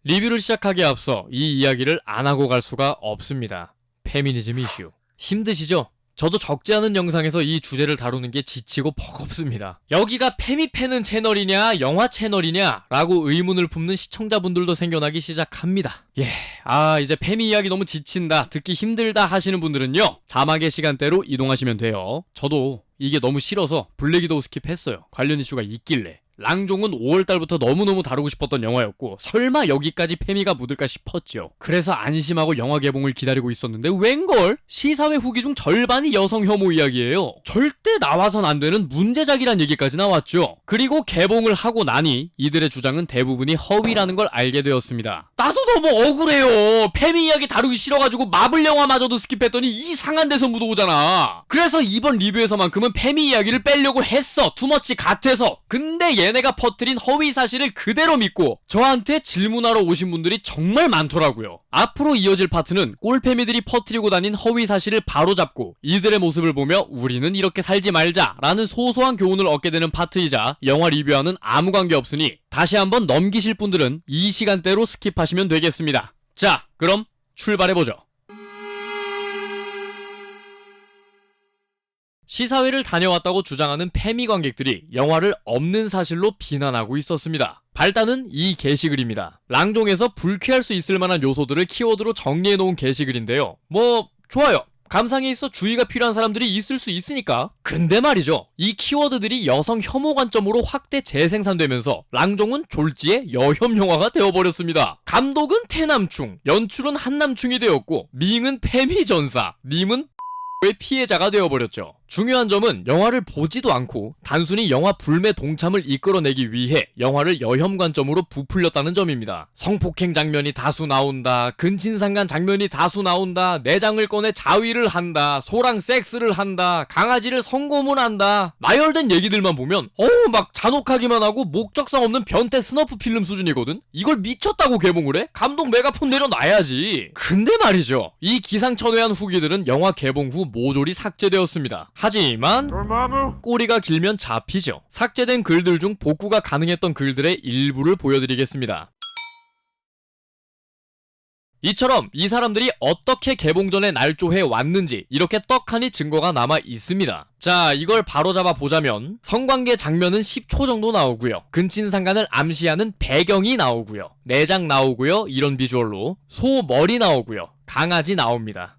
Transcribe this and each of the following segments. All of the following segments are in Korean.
리뷰를 시작하기에 앞서 이 이야기를 안 하고 갈 수가 없습니다. 페미니즘 이슈. 힘드시죠? 저도 적지 않은 영상에서 이 주제를 다루는 게 지치고 버겁습니다. 여기가 페미 패는 채널이냐 영화 채널이냐 라고 의문을 품는 시청자분들도 생겨나기 시작합니다. 이제 페미 이야기 너무 지친다, 듣기 힘들다 하시는 분들은요, 자막의 시간대로 이동하시면 돼요. 저도 이게 너무 싫어서 블랙 위도우 스킵했어요. 관련 이슈가 있길래. 랑종은 5월달부터 너무너무 다루고 싶었던 영화였고 설마 여기까지 페미가 묻을까 싶었죠. 그래서 안심하고 영화 개봉을 기다리고 있었는데 웬걸? 시사회 후기 중 절반이 여성 혐오 이야기예요. 절대 나와선 안 되는 문제작이란 얘기까지 나왔죠. 그리고 개봉을 하고 나니 이들의 주장은 대부분이 허위라는 걸 알게 되었습니다. 나도 너무 억울해요. 페미 이야기 다루기 싫어가지고 마블 영화마저도 스킵했더니 이상한 데서 묻어오잖아. 그래서 이번 리뷰에서만큼은 페미 이야기를 빼려고 했어. 투머치 같아서. 근데 얘네가 퍼뜨린 허위 사실을 그대로 믿고 저한테 질문하러 오신 분들이 정말 많더라고요. 앞으로 이어질 파트는 꼴페미들이 퍼뜨리고 다닌 허위 사실을 바로잡고 이들의 모습을 보며 우리는 이렇게 살지 말자 라는 소소한 교훈을 얻게 되는 파트이자 영화 리뷰와는 아무 관계 없으니 다시 한번 넘기실 분들은 이 시간대로 스킵하시면 되겠습니다. 자, 그럼 출발해보죠. 시사회를 다녀왔다고 주장하는 페미 관객들이 영화를 없는 사실로 비난하고 있었습니다. 발단은 이 게시글입니다. 랑종에서 불쾌할 수 있을 만한 요소들을 키워드로 정리해놓은 게시글인데요. 좋아요. 감상에 있어 주의가 필요한 사람들이 있을 수 있으니까. 근데 말이죠, 이 키워드들이 여성 혐오 관점으로 확대 재생산되면서 랑종은 졸지에 여혐 영화가 되어버렸습니다. 감독은 태남충, 연출은 한남충이 되었고 밍은 페미 전사, 님은 의 피해자가 되어버렸죠. 중요한 점은 영화를 보지도 않고 단순히 영화 불매 동참을 이끌어내기 위해 영화를 여혐 관점으로 부풀렸다는 점입니다. 성폭행 장면이 다수 나온다, 근친상간 장면이 다수 나온다, 내장을 꺼내 자위를 한다, 소랑 섹스를 한다, 강아지를 성고문한다, 나열된 얘기들만 보면 막 잔혹하기만 하고 목적성 없는 변태 스너프 필름 수준이거든? 이걸 미쳤다고 개봉을 해? 감독 메가폰 내려놔야지. 근데 말이죠, 이 기상천외한 후기들은 영화 개봉 후 모조리 삭제되었습니다. 하지만 꼬리가 길면 잡히죠. 삭제된 글들 중 복구가 가능했던 글들의 일부를 보여드리겠습니다. 이처럼 이 사람들이 어떻게 개봉 전에 날조해 왔는지 이렇게 떡하니 증거가 남아 있습니다. 자, 이걸 바로잡아 보자면 성관계 장면은 10초 정도 나오고요, 근친상간을 암시하는 배경이 나오고요, 내장 나오고요, 이런 비주얼로 소 머리 나오고요, 강아지 나옵니다.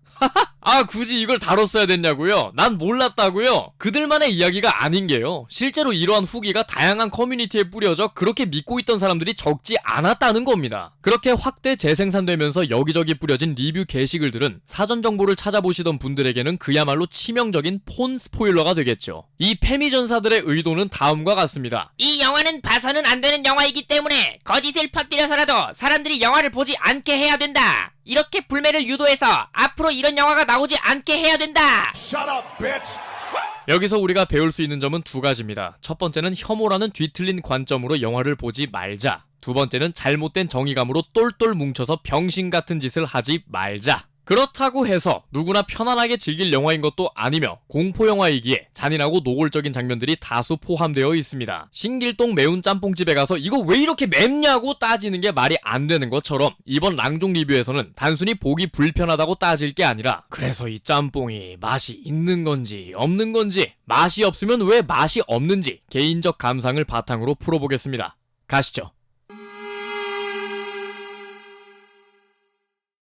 굳이 이걸 다뤘어야 됐냐고요? 난 몰랐다고요? 그들만의 이야기가 아닌 게요, 실제로 이러한 후기가 다양한 커뮤니티에 뿌려져 그렇게 믿고 있던 사람들이 적지 않았다는 겁니다. 그렇게 확대 재생산되면서 여기저기 뿌려진 리뷰 게시글들은 사전 정보를 찾아보시던 분들에게는 그야말로 치명적인 폰 스포일러가 되겠죠. 이 페미 전사들의 의도는 다음과 같습니다. 이 영화는 봐서는 안 되는 영화이기 때문에 거짓을 퍼뜨려서라도 사람들이 영화를 보지 않게 해야 된다. 이렇게 불매를 유도해서 앞으로 이런 영화가 나오지 않게 해야 된다. Shut up, bitch! 여기서 우리가 배울 수 있는 점은 두 가지입니다. 첫 번째는 혐오라는 뒤틀린 관점으로 영화를 보지 말자. 두 번째는 잘못된 정의감으로 똘똘 뭉쳐서 병신 같은 짓을 하지 말자. 그렇다고 해서 누구나 편안하게 즐길 영화인 것도 아니며 공포영화이기에 잔인하고 노골적인 장면들이 다수 포함되어 있습니다. 신길동 매운 짬뽕집에 가서 이거 왜 이렇게 맵냐고 따지는 게 말이 안 되는 것처럼 이번 랑종 리뷰에서는 단순히 보기 불편하다고 따질 게 아니라 그래서 이 짬뽕이 맛이 있는 건지 없는 건지, 맛이 없으면 왜 맛이 없는지 개인적 감상을 바탕으로 풀어보겠습니다. 가시죠.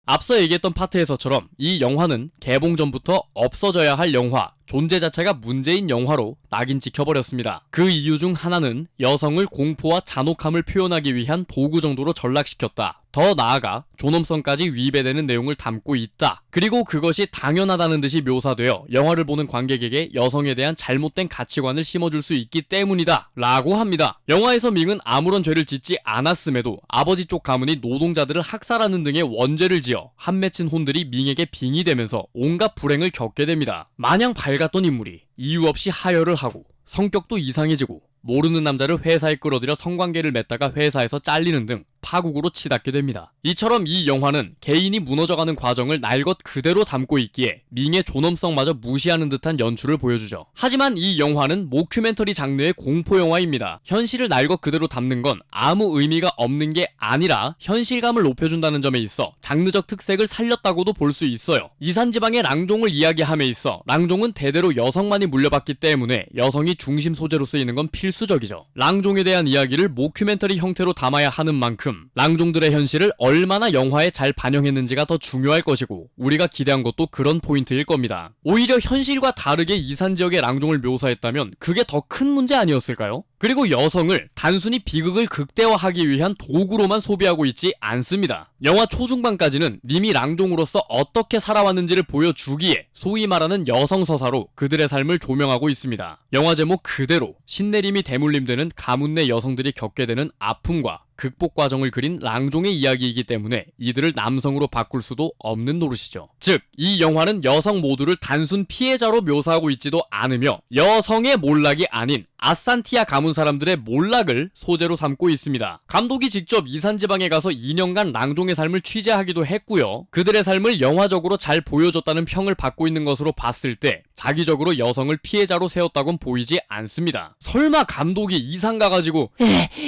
앞서 얘기했던 파트에서처럼 이 영화는 개봉 전부터 없어져야 할 영화, 존재 자체가 문제인 영화로 낙인 찍혀버렸습니다. 그 이유 중 하나는 여성을 공포와 잔혹함을 표현하기 위한 도구 정도로 전락시켰다. 더 나아가 존엄성까지 위배되는 내용을 담고 있다. 그리고 그것이 당연하다는 듯이 묘사되어 영화를 보는 관객에게 여성에 대한 잘못된 가치관을 심어줄 수 있기 때문이다 라고 합니다. 영화에서 밍은 아무런 죄를 짓지 않았음에도 아버지 쪽 가문이 노동자들을 학살하는 등의 원죄를 지어 한 맺힌 혼들이 밍에게 빙의 되면서 온갖 불행을 겪게 됩니다. 마냥 밝았던 인물이 이유 없이 하혈을 하고 성격도 이상해지고 모르는 남자를 회사에 끌어들여 성관계를 맺다가 회사에서 잘리는 등 파국으로 치닫게 됩니다. 이처럼 이 영화는 개인이 무너져가는 과정을 날 것 그대로 담고 있기에 밍의 존엄성마저 무시하는 듯한 연출을 보여주죠. 하지만 이 영화는 모큐멘터리 장르의 공포 영화입니다. 현실을 날 것 그대로 담는 건 아무 의미가 없는 게 아니라 현실감을 높여준다는 점에 있어 장르적 특색을 살렸다고도 볼 수 있어요. 이산지방의 랑종을 이야기함에 있어 랑종은 대대로 여성만이 물려받기 때문에 여성이 중심 소재로 쓰이는 건 필수적이죠. 랑종에 대한 이야기를 모큐멘터리 형태로 담아야 하는 만큼 랑종들의 현실을 얼마나 영화에 잘 반영했는지가 더 중요할 것이고 우리가 기대한 것도 그런 포인트일 겁니다. 오히려 현실과 다르게 이산지역의 랑종을 묘사했다면 그게 더 큰 문제 아니었을까요? 그리고 여성을 단순히 비극을 극대화하기 위한 도구로만 소비하고 있지 않습니다. 영화 초중반까지는 님이 랑종으로서 어떻게 살아왔는지를 보여주기에 소위 말하는 여성 서사로 그들의 삶을 조명하고 있습니다. 영화 제목 그대로 신내림이 대물림되는 가문 내 여성들이 겪게 되는 아픔과 극복 과정을 그린 랑종의 이야기이기 때문에 이들을 남성으로 바꿀 수도 없는 노릇이죠. 즉, 이 영화는 여성 모두를 단순 피해자로 묘사하고 있지도 않으며 여성의 몰락이 아닌 아산티아 가문 사람들의 몰락을 소재로 삼고 있습니다. 감독이 직접 이산지방에 가서 2년간 랑종의 삶을 취재하기도 했고요. 그들의 삶을 영화적으로 잘 보여줬다는 평을 받고 있는 것으로 봤을 때 자기적으로 여성을 피해자로 세웠다곤 보이지 않습니다. 설마 감독이 이상 가가지고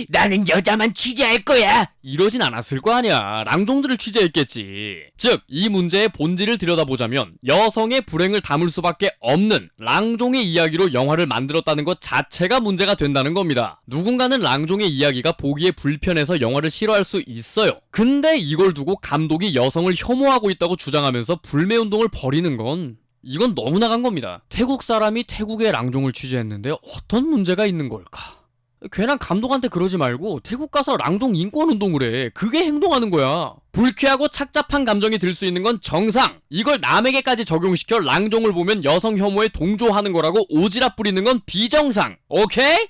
나는 여자만 취재할 거야. 이러진 않았을 거 아니야. 랑종들을 취재했겠지. 즉, 이 문제의 본질을 들여다보자면 여성의 불행을 담을 수밖에 없는 랑종의 이야기로 영화를 만들었다는 것 자체가 문제가 된다는 겁니다. 누군가는 랑종의 이야기가 보기에 불편해서 영화를 싫어할 수 있어요. 근데 이걸 두고 감독이 여성을 혐오하고 있다고 주장하면서 불매운동을 벌이는 건 이건 너무 나간 겁니다. 태국 사람이 태국의 랑종을 취재했는데 어떤 문제가 있는 걸까? 괜한 감독한테 그러지 말고 태국 가서 랑종 인권운동을 해. 그게 행동하는 거야. 불쾌하고 착잡한 감정이 들 수 있는 건 정상. 이걸 남에게까지 적용시켜 랑종을 보면 여성 혐오에 동조하는 거라고 오지랖 부리는 건 비정상. 오케이?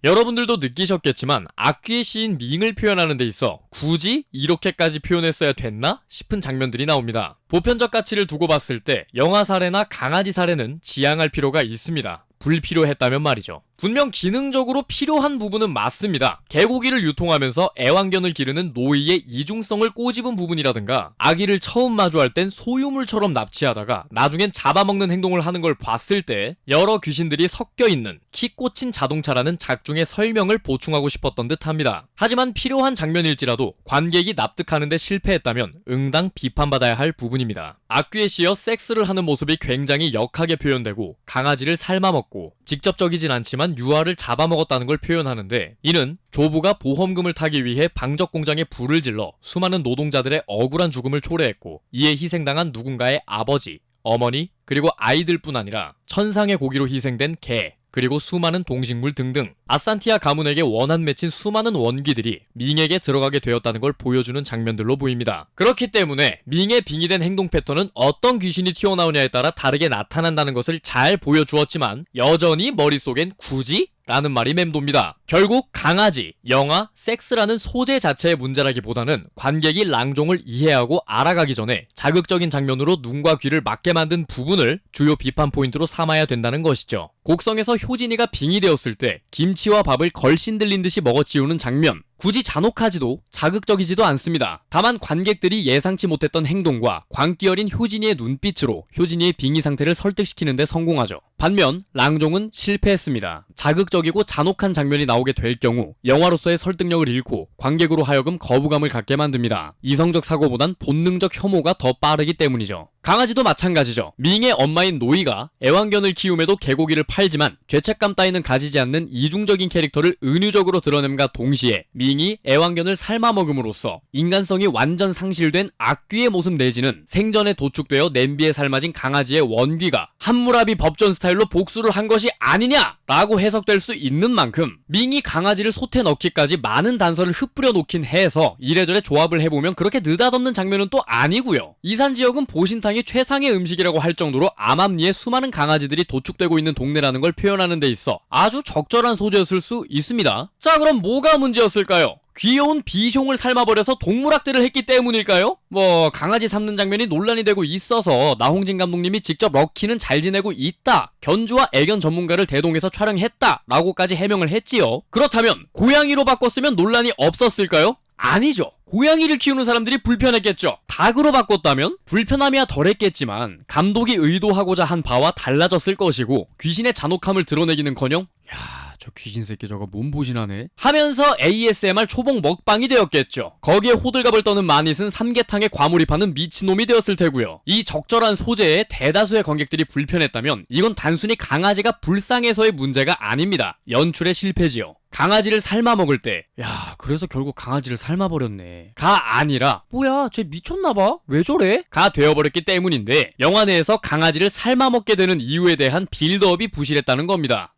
여러분들도 느끼셨겠지만 악귀의 시인 밍을 표현하는 데 있어 굳이 이렇게까지 표현했어야 됐나 싶은 장면들이 나옵니다. 보편적 가치를 두고 봤을 때 영화 사례나 강아지 사례는 지양할 필요가 있습니다. 불필요했다면 말이죠. 분명 기능적으로 필요한 부분은 맞습니다. 개고기를 유통하면서 애완견을 기르는 노이의 이중성을 꼬집은 부분이라든가 아기를 처음 마주할 땐 소유물처럼 납치하다가 나중엔 잡아먹는 행동을 하는 걸 봤을 때 여러 귀신들이 섞여있는 키 꽂힌 자동차라는 작중의 설명을 보충하고 싶었던 듯합니다. 하지만 필요한 장면일지라도 관객이 납득하는 데 실패했다면 응당 비판받아야 할 부분입니다. 악귀에 씌어 섹스를 하는 모습이 굉장히 역하게 표현되고 강아지를 삶아먹고 직접적이진 않지만 유아를 잡아먹었다는 걸 표현하는데 이는 조부가 보험금을 타기 위해 방적 공장에 불을 질러 수많은 노동자들의 억울한 죽음을 초래했고 이에 희생당한 누군가의 아버지, 어머니, 그리고 아이들뿐 아니라 천상의 고기로 희생된 개, 그리고 수많은 동식물 등등 아산티아 가문에게 원한 맺힌 수많은 원귀들이 밍에게 들어가게 되었다는 걸 보여주는 장면들로 보입니다. 그렇기 때문에 밍의 빙의된 행동 패턴은 어떤 귀신이 튀어나오냐에 따라 다르게 나타난다는 것을 잘 보여주었지만 여전히 머릿속엔 굳이? 라는 말이 맴돕니다. 결국 강아지, 영화, 섹스라는 소재 자체의 문제라기보다는 관객이 랑종을 이해하고 알아가기 전에 자극적인 장면으로 눈과 귀를 막게 만든 부분을 주요 비판 포인트로 삼아야 된다는 것이죠. 곡성에서 효진이가 빙의되었을 때 김치와 밥을 걸신 들린 듯이 먹어치우는 장면, 굳이 잔혹하지도 자극적이지도 않습니다. 다만 관객들이 예상치 못했던 행동과 광기 어린 효진이의 눈빛으로 효진이의 빙의 상태를 설득시키는 데 성공하죠. 반면 랑종은 실패했습니다. 자극적이고 잔혹한 장면이 나오게 될 경우 영화로서의 설득력을 잃고 관객으로 하여금 거부감을 갖게 만듭니다. 이성적 사고보단 본능적 혐오가 더 빠르기 때문이죠. 강아지도 마찬가지죠. 밍의 엄마인 노이가 애완견을 키움에도 개고기를 팔지만 죄책감 따위는 가지지 않는 이중적인 캐릭터를 은유적으로 드러냄과 동시에 밍이 애완견을 삶아먹음으로써 인간성이 완전 상실된 악귀의 모습 내지는 생전에 도축되어 냄비에 삶아진 강아지의 원귀가 함무라비 법전 스타일로 복수를 한 것이 아니냐라고 해석될 수 있는 만큼 밍이 강아지를 솥에 넣기까지 많은 단서를 흩뿌려 놓긴 해서 이래저래 조합을 해보면 그렇게 느닷없는 장면은 또 아니고요. 이산지역은 보신탕이 최상의 음식이라고 할 정도로 암암리에 수많은 강아지들이 도축되고 있는 동네라는 걸 표현하는 데 있어 아주 적절한 소재였을 수 있습니다. 자, 그럼 뭐가 문제였을까요? 귀여운 비숑을 삶아버려서 동물학대를 했기 때문일까요? 뭐 강아지 삶는 장면이 논란이 되고 있어서 나홍진 감독님이 직접 럭키는 잘 지내고 있다, 견주와 애견 전문가를 대동해서 촬영했다 라고까지 해명을 했지요. 그렇다면 고양이로 바꿨으면 논란이 없었을까요? 아니죠. 고양이를 키우는 사람들이 불편했겠죠. 닭으로 바꿨다면 불편함이야 덜했겠지만 감독이 의도하고자 한 바와 달라졌을 것이고, 귀신의 잔혹함을 드러내기는커녕 야, 저 귀신 새끼 저거 몸보신하네 하면서 ASMR 초봉 먹방이 되었겠죠. 거기에 호들갑을 떠는 마닛은 삼계탕에 과몰입하는 미친놈이 되었을 테고요. 이 적절한 소재에 대다수의 관객들이 불편했다면 이건 단순히 강아지가 불쌍해서의 문제가 아닙니다. 연출의 실패지요. 강아지를 삶아 먹을 때, 야, 그래서 결국 강아지를 삶아버렸네 가 아니라, 뭐야 쟤 미쳤나봐 왜 저래? 가 되어버렸기 때문인데, 영화 내에서 강아지를 삶아 먹게 되는 이유에 대한 빌드업이 부실했다는 겁니다.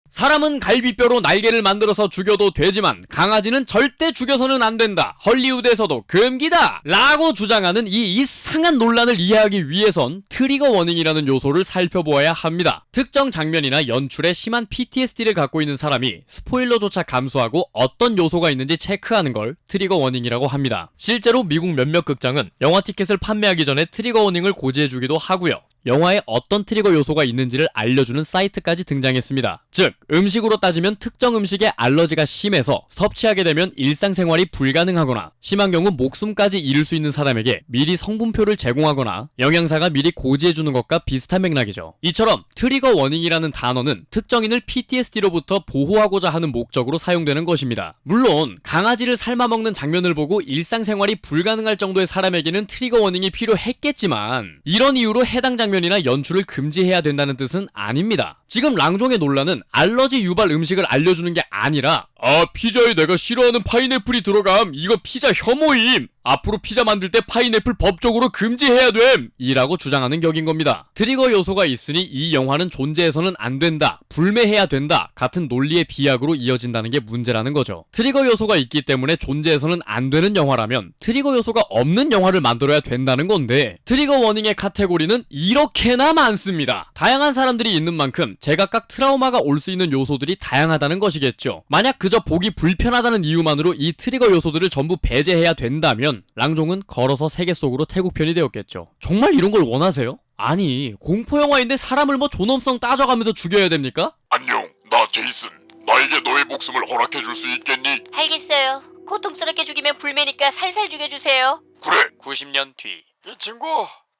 사람은 갈비뼈로 날개를 만들어서 죽여도 되지만 강아지는 절대 죽여서는 안 된다, 헐리우드에서도 금기다 라고 주장하는 이 이상한 논란을 이해하기 위해선 트리거 워닝이라는 요소를 살펴보아야 합니다. 특정 장면이나 연출에 심한 PTSD를 갖고 있는 사람이 스포일러조차 감수하고 어떤 요소가 있는지 체크하는 걸 트리거 워닝이라고 합니다. 실제로 미국 몇몇 극장은 영화 티켓을 판매하기 전에 트리거 워닝을 고지해주기도 하고요. 영화에 어떤 트리거 요소가 있는지를 알려주는 사이트까지 등장했습니다. 즉, 음식으로 따지면 특정 음식에 알러지가 심해서 섭취하게 되면 일상생활이 불가능하거나 심한 경우 목숨까지 잃을 수 있는 사람에게 미리 성분표를 제공하거나 영양사가 미리 고지해주는 것과 비슷한 맥락이죠. 이처럼 트리거 워닝이라는 단어는 특정인을 PTSD로부터 보호하고자 하는 목적으로 사용되는 것입니다. 물론 강아지를 삶아먹는 장면을 보고 일상생활이 불가능할 정도의 사람에게는 트리거 워닝이 필요했겠지만, 이런 이유로 해당 장면이나 연출을 금지해야 된다는 뜻은 아닙니다. 지금 랑종의 논란은 알러지 유발 음식을 알려주는 게 아니라, 피자에 내가 싫어하는 파인애플이 들어감, 이거 피자 혐오임, 앞으로 피자 만들 때 파인애플 법적으로 금지해야 됨 이라고 주장하는 격인 겁니다. 트리거 요소가 있으니 이 영화는 존재해서는 안 된다, 불매해야 된다 같은 논리의 비약으로 이어진다는 게 문제라는 거죠. 트리거 요소가 있기 때문에 존재해서는 안 되는 영화라면 트리거 요소가 없는 영화를 만들어야 된다는 건데, 트리거 워닝의 카테고리는 이렇게나 많습니다. 다양한 사람들이 있는 만큼 제각각 트라우마가 올 수 있는 요소들이 다양하다는 것이겠죠. 만약 그저 보기 불편하다는 이유만으로 이 트리거 요소들을 전부 배제해야 된다면 랑종은 걸어서 세계 속으로 태국편이 되었겠죠. 정말 이런 걸 원하세요? 아니, 공포영화인데 사람을 뭐 존엄성 따져가면서 죽여야 됩니까? 안녕, 나 제이슨. 나에게 너의 목숨을 허락해줄 수 있겠니? 알겠어요. 고통스럽게 죽이면 불매니까 살살 죽여주세요. 그래. 90년 뒤, 이 친구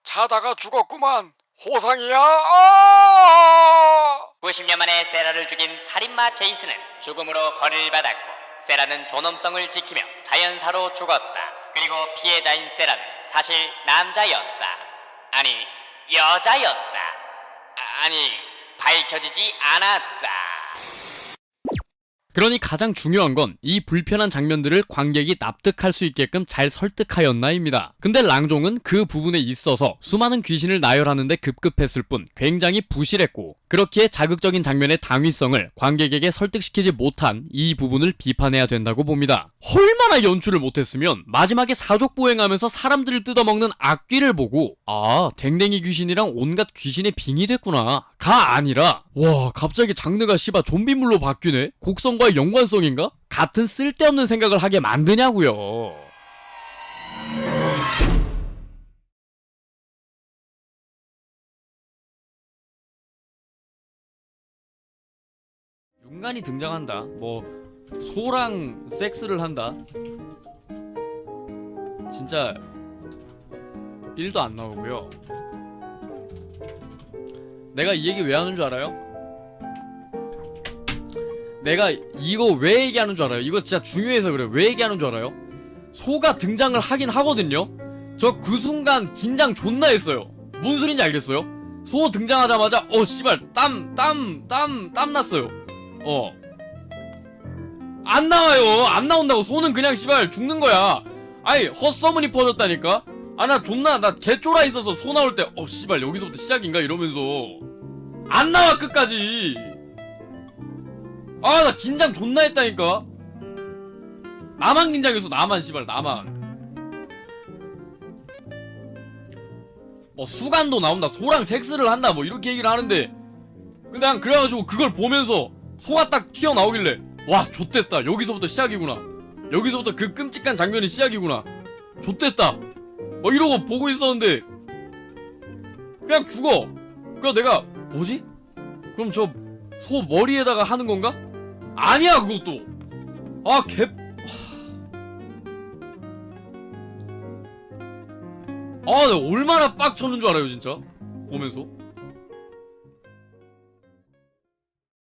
자다가 죽었구만. 호상이야. 90년 만에 세라를 죽인 살인마 제이슨은 죽음으로 벌을 받았고, 세라는 존엄성을 지키며 자연사로 죽었다. 그리고 피해자인 세라는 사실 남자였다. 아니, 여자였다. 아니, 밝혀지지 않았다. 그러니 가장 중요한 건 이 불편한 장면들을 관객이 납득할 수 있게끔 잘 설득하였나입니다. 근데 랑종은 그 부분에 있어서 수많은 귀신을 나열하는데 급급했을 뿐 굉장히 부실했고, 그렇기에 자극적인 장면의 당위성을 관객에게 설득시키지 못한 이 부분을 비판해야 된다고 봅니다. 얼마나 연출을 못했으면 마지막에 사족보행하면서 사람들을 뜯어먹는 악귀를 보고, 아, 댕댕이 귀신이랑 온갖 귀신의 빙이 됐구나 가 아니라, 와, 갑자기 장르가 씨바 좀비물로 바뀌네? 곡성과의 연관성인가? 같은 쓸데없는 생각을 하게 만드냐고요. 윤간이 등장한다, 뭐 소랑 섹스를 한다, 진짜 1도 안 나오고요. 내가 이 얘기 왜 하는 줄 알아요? 내가 이거 왜 얘기하는 줄 알아요? 이거 진짜 중요해서 그래요. 왜 얘기하는 줄 알아요? 소가 등장을 하긴 하거든요? 저 그 순간 긴장 존나 했어요. 뭔 소린지 알겠어요? 소 등장하자마자 씨발 땀 났어요. 안 나와요. 안 나온다고. 소는 그냥 씨발 죽는 거야. 아니, 헛소문이 퍼졌다니까? 나 개쫄아 있어서 소 나올 때 씨발 여기서부터 시작인가 이러면서 안 나와 끝까지. 나 긴장 존나 했다니까. 나만 긴장했어. 나만 씨발 나만. 뭐 수간도 나온다, 소랑 섹스를 한다, 뭐 이렇게 얘기를 하는데, 근데 난 그래가지고 그걸 보면서 소가 딱 튀어나오길래 와 좆됐다 여기서부터 시작이구나 여기서부터 그 끔찍한 장면이 시작이구나 좆됐다 이러고 보고 있었는데 그냥 죽어. 그래서 내가 뭐지? 그럼 저 소 머리에다가 하는 건가? 아니야 그것도 내가 얼마나 빡쳤는 줄 알아요 진짜 보면서.